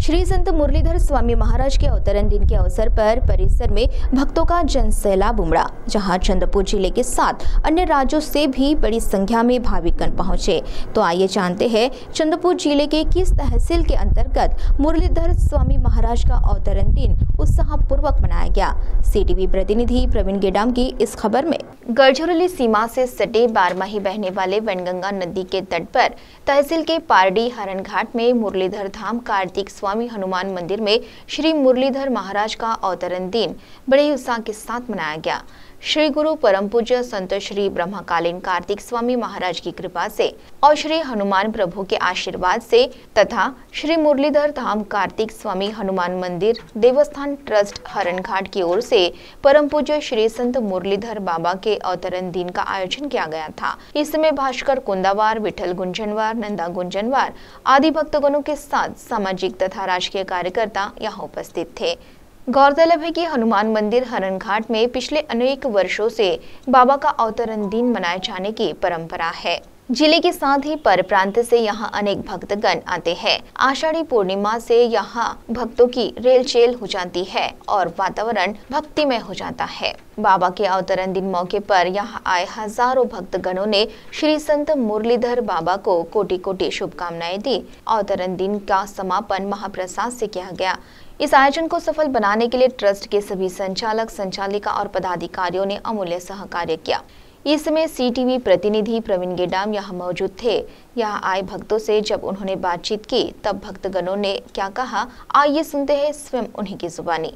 श्री संत मुरलीधर स्वामी महाराज के अवतरण दिन के अवसर पर परिसर में भक्तों का जनसैलाब उमड़ा, जहां चंद्रपुर जिले के साथ अन्य राज्यों से भी बड़ी संख्या में भाविकगण पहुंचे। तो आइए जानते हैं चंद्रपुर जिले के किस तहसील के अंतर्गत मुरलीधर स्वामी महाराज का अवतरण दिन उत्साहपूर्वक मनाया गया। सीटीवी प्रतिनिधि प्रवीण गेडाम की इस खबर में। गढ़चिरौली सीमा से सटे बारमाही बहने वाले वनगंगा नदी के तट पर तहसील के पारडी हरण घाट में मुरलीधर धाम कार्तिक स्वामी हनुमान मंदिर में श्री मुरलीधर महाराज का अवतरण दिन बड़े उत्साह के साथ मनाया गया। श्री गुरु परम पूज्य संत श्री ब्रह्मकालीन कार्तिक स्वामी महाराज की कृपा से और श्री हनुमान प्रभु के आशीर्वाद से तथा श्री मुरलीधर धाम कार्तिक स्वामी हनुमान मंदिर देवस्थान ट्रस्ट हरण घाट की ओर से परम पूज्य श्री संत मुरलीधर बाबा के अवतरण दिन का आयोजन किया गया था। इस समय भास्कर कुंदावार, विठल गुंजनवार, नंदा गुंजनवार आदि भक्तगणों के साथ सामाजिक तथा राजकीय कार्यकर्ता यहाँ उपस्थित थे। गौरतलब है कि हनुमान मंदिर हरण घाट में पिछले अनेक वर्षों से बाबा का अवतरण दिन मनाए जाने की परंपरा है। जिले के साथ ही पर प्रांत से यहाँ अनेक भक्तगण आते हैं। आषाढ़ी पूर्णिमा से यहाँ भक्तों की रेलचेल हो जाती है और वातावरण भक्तिमय हो जाता है। बाबा के अवतरण दिन मौके पर यहाँ आए हजारों भक्तगणों ने श्री संत मुरलीधर बाबा को कोटि कोटि शुभकामनाएं दी। अवतरण दिन का समापन महाप्रसाद से किया गया। इस आयोजन को सफल बनाने के लिए ट्रस्ट के सभी संचालक, संचालिका और पदाधिकारियों ने अमूल्य सहकार्य किया। इस समय सीटीवी प्रतिनिधि प्रवीण गेडाम यहाँ मौजूद थे। यहाँ आए भक्तों से जब उन्होंने बातचीत की तब भक्तगणों ने क्या कहा, आइए सुनते हैं स्वयं उन्हीं की जुबानी।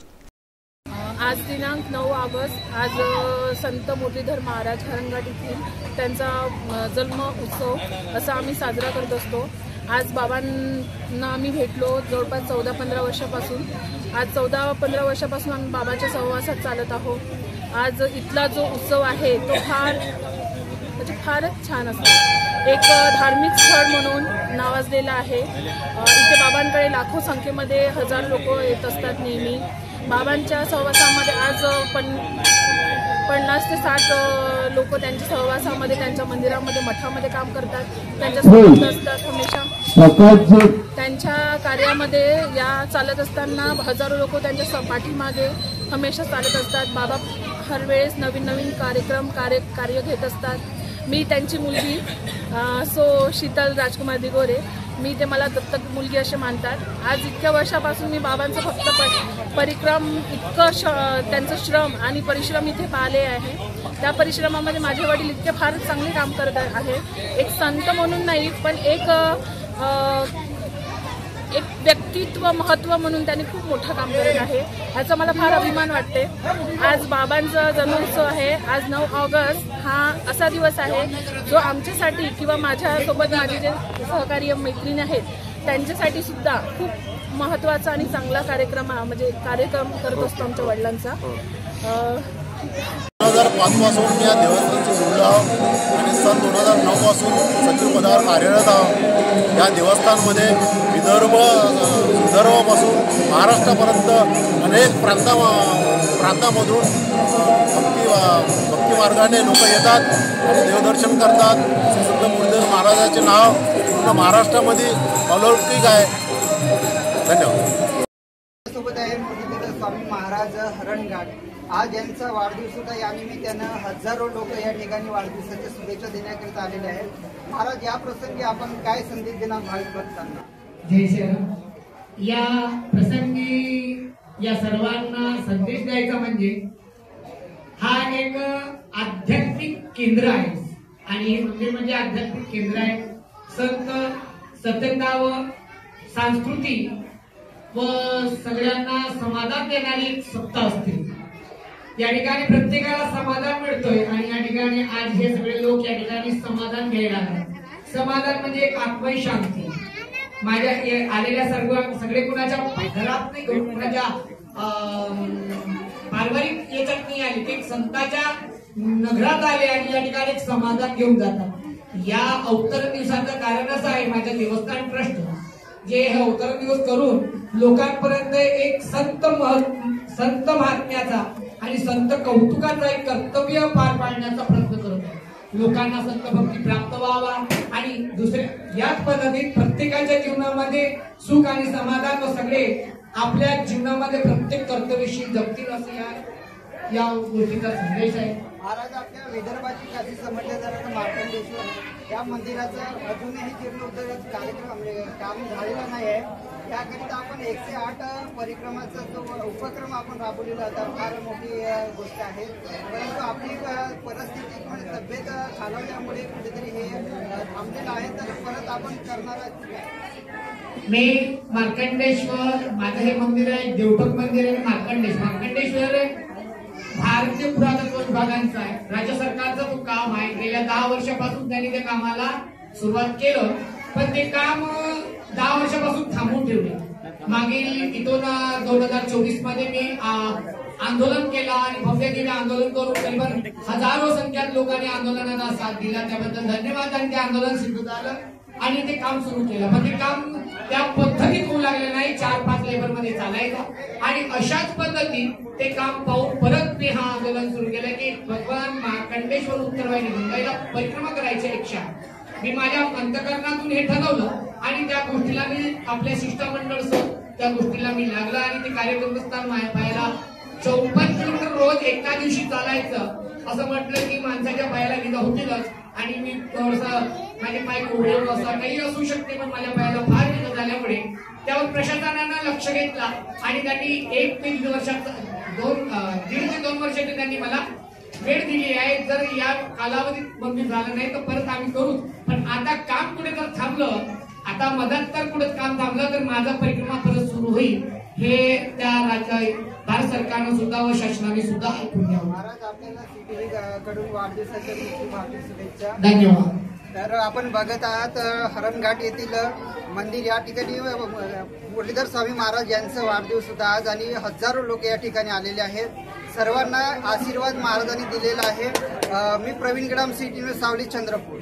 आज दिनांक 9 ऑगस्ट आज संत मुरलीधर महाराज हरणघाट येथील त्यांचा जन्म उत्सव असा आम्ही साजरा करत असतो। आज बाबांना आम्ही भेटलो जवळपास 14-15 वर्षापासून। आज 14-15 वर्षापासून आम्ही बाबाच्या सहवासात चालत आहोत। आज इथला जो उत्सव आहे तो फारच छान असतो। एक धार्मिक स्थळ म्हणून नावाजलेला आहे। इथे बाबांकडे लाखो संख्येमध्ये हजार लोक येत असतात नेहमी। बाबांच्या सहवासामध्ये आज 50 ते 60 लोक त्यांच्या सहवासामध्ये त्यांच्या मंदिरामध्ये मठामध्ये काम करतात। त्यांच्या सोबत असतात हमेशा। त्यांच्या कार्यामध्ये या चालत असताना हजारो लोक त्यांच्या पाठीमागे हमेशा चालत असतात। बाबा हर वेळेस नवीन नवीन कार्य घेत असतात। मी त्यांची मुलगी शीतल राजकुमार दिगोरे, मी ते मला दत्तक मुलगी असे मानतात। आज इतक्या वर्षापासून मी बाबांचं फक्त परिक्रम इतकं त्यांचं श्रम आणि परिश्रम इथे पाहिले आहे। त्या परिश्रमामध्ये माझे वडील इतके फार चांगले काम करत आहे। एक संत म्हणून नाही पण एक व्यक्तित्व महत्त्व म्हणून त्यांनी खूप मोठं काम करत आहे। याचा मला फार अभिमान वाटते। आज बाबांचा जन्मोत्सव आहे। आज 9 ऑगस्ट हा असा दिवस आहे जो आमच्यासाठी किंवा माझ्यासोबत माझे जे सहकारी मैत्रिणी आहेत त्यांच्यासाठी सुद्धा खूप महत्त्वाचा आणि चांगला कार्यक्रम करत असतो आमच्या वडिलांचा। 2005 पासून या देवस्थानची जोडलो आणि सन 2009 पासून सचिव पदावर कार्यरत आहोत। या देवस्थानमध्ये विदर्भापासून महाराष्ट्रापर्यंत अनेक प्रांतामधून भक्ती मार्गाने लोक येतात आणि देवदर्शन करतात। संत मुरलीधर महाराजांचे नाव पूर्ण महाराष्ट्रामध्ये अलौकिक आहे। धन्यवाद। सोबत आहे मुरलीधर स्वामी महाराज हरणघाट। आज यांचा वाढदिवस होता। या निमित्तानं हजारो लोक या ठिकाणी वाढदिवसाच्या शुभेच्छा देण्याकरिता आलेले आहेत। महाराज, या प्रसंगी आपण काय संदेश देणार भाविक भक्तांना? जय श्रीराम। या प्रसंगी या सर्वांना संदेश द्यायचा म्हणजे हा एक आध्यात्मिक केंद्र आहे आणि हे मंदिर म्हणजे आध्यात्मिक केंद्र आहे। संत, सत्यता व संस्कृती व सगळ्यांना समाधान देणारी एक सत्ता असते। या ठिकाणी प्रत्येकाला समाधान मिळतोय आणि या ठिकाणी आज हे सगळे लोक या ठिकाणी समाधान घ्यायला आले। समाधान म्हणजे एक आत्मिक शांती। माझ्या आलेल्या सगळे कुणाच्या घरात नाही, कुणाच्या पारिवारिक याच्यात नाही आले, ते संतांच्या नगरात आले आणि या ठिकाणी एक समाधान घेऊन जातात। या अवतरण दिवसाचं कारण असं आहे, माझ्या देवस्थान ट्रस्ट जे हे अवतरण दिवस करून लोकांपर्यंत एक संत महात्म्याचा आणि संत कौतुकाचा एक कर्तव्य पार पाडण्याचा प्रयत्न करत आहे। लोकांना संत भक्ती प्राप्त व्हावा आणि दुसऱ्या याच पद्धतीत प्रत्येकाच्या जीवनामध्ये सुख आणि समाधान व सगळे आपल्या जीवनामध्ये प्रत्येक कर्तव्यशील जगतील असं या गोष्टीचा संदेश आहे। महाराज आपल्या विदर्भाची काशी समजल्या जाणारं मार्कंडेश्वर या मंदिराचं अजूनही जीर्णोद्धार कार्यक्रम काम झालेला नाही आहे। याकरिता आपण 108 परिक्रमाचा जो उपक्रम आपण राबवलेला होता फार मोठी गोष्ट आहे, परंतु आपली परिस्थिती म्हणजे तब्येत खालावल्यामुळे कुठेतरी हे थांबलेलं आहे, तर परत आपण करणार आहोत। मी मार्कंडेश्वर माझं हे मंदिर आहे, देवटोक मंदिर आहे। मार्कंडेश्वर भारतीय पुरातत्व विभागांचा आहे, राज्य सरकारचं तो काम आहे। गेल्या 10 वर्षापासून त्यांनी त्या कामाला सुरुवात केलं, पण ते काम 10 वर्षापासून थांबवून ठेवले। मागील इथून 2024 मध्ये मी आंदोलन केला आणि भव्य दिव्य आंदोलन करून करीबन हजारो संख्यात लोकांनी आंदोलनाला साथ दिला, त्याबद्दल धन्यवाद। आणि ते आंदोलन सिद्ध झालं आणि ते काम सुरू केलं, पण ते काम त्या पद्धतीत होऊ लागले नाही, 4-5 लेबर मध्ये चालायचं। आणि अशाच पद्धतीत ते काम पाहून परत मी हा आंदोलन सुरू केलं की भगवान मार्कंडेश्वर उत्तरवाहिनी गंगेला परिक्रमा करायची इच्छा मी माझ्या अंतकरणातून हे ठरवलं आणि त्या गोष्टीला मी आपल्या शिष्टमंडळसह त्या गोष्टीला मी लागला आणि ते कार्यक्रमस्थान पाहायला 54 किलोमीटर रोज एका दिवशी चालायचं असं म्हटलं की माणसाच्या पायाला विधा होतीलच। आणि मी थोडसा माझे पाय कोवळे असं काही असू शकते, पण माझ्या पायाला फार विधा झाल्यामुळे त्यावर प्रशासनानं लक्ष घेतला आणि त्यांनी 1 ते 1.5 वर्षाचा 1.5 ते 2 वर्षाची त्यांनी मला वेळ दिली आहे। जर या कालावधीत मंजूर झालं नाही तर परत आम्ही करू, पण आता काम कुठे जर थांबलं, आता मदत तर कुठे काम थांबलं तर माझा परिक्रमा परत सुरू होईल, हे त्या भारत सरकारनं सुद्धा व शासनाने सुद्धा ऐकून घ्यावं। महाराज आपल्याला सीटीव्ही कडून वाढदिवसाच्या खूप शुभेच्छा, धन्यवाद। तर आपण बघत आहात हरणघाट येथील मंदिर, या ठिकाणी मुरलीधर स्वामी महाराज यांचा वाढदिवस होता आज आणि हजारो लोक या ठिकाणी आलेले आहेत। सर्वांना आशीर्वाद महाराजांनी दिलेला आहे। मी प्रवीण गडाम, सिटी न्यूज, सावली, चंद्रपूर।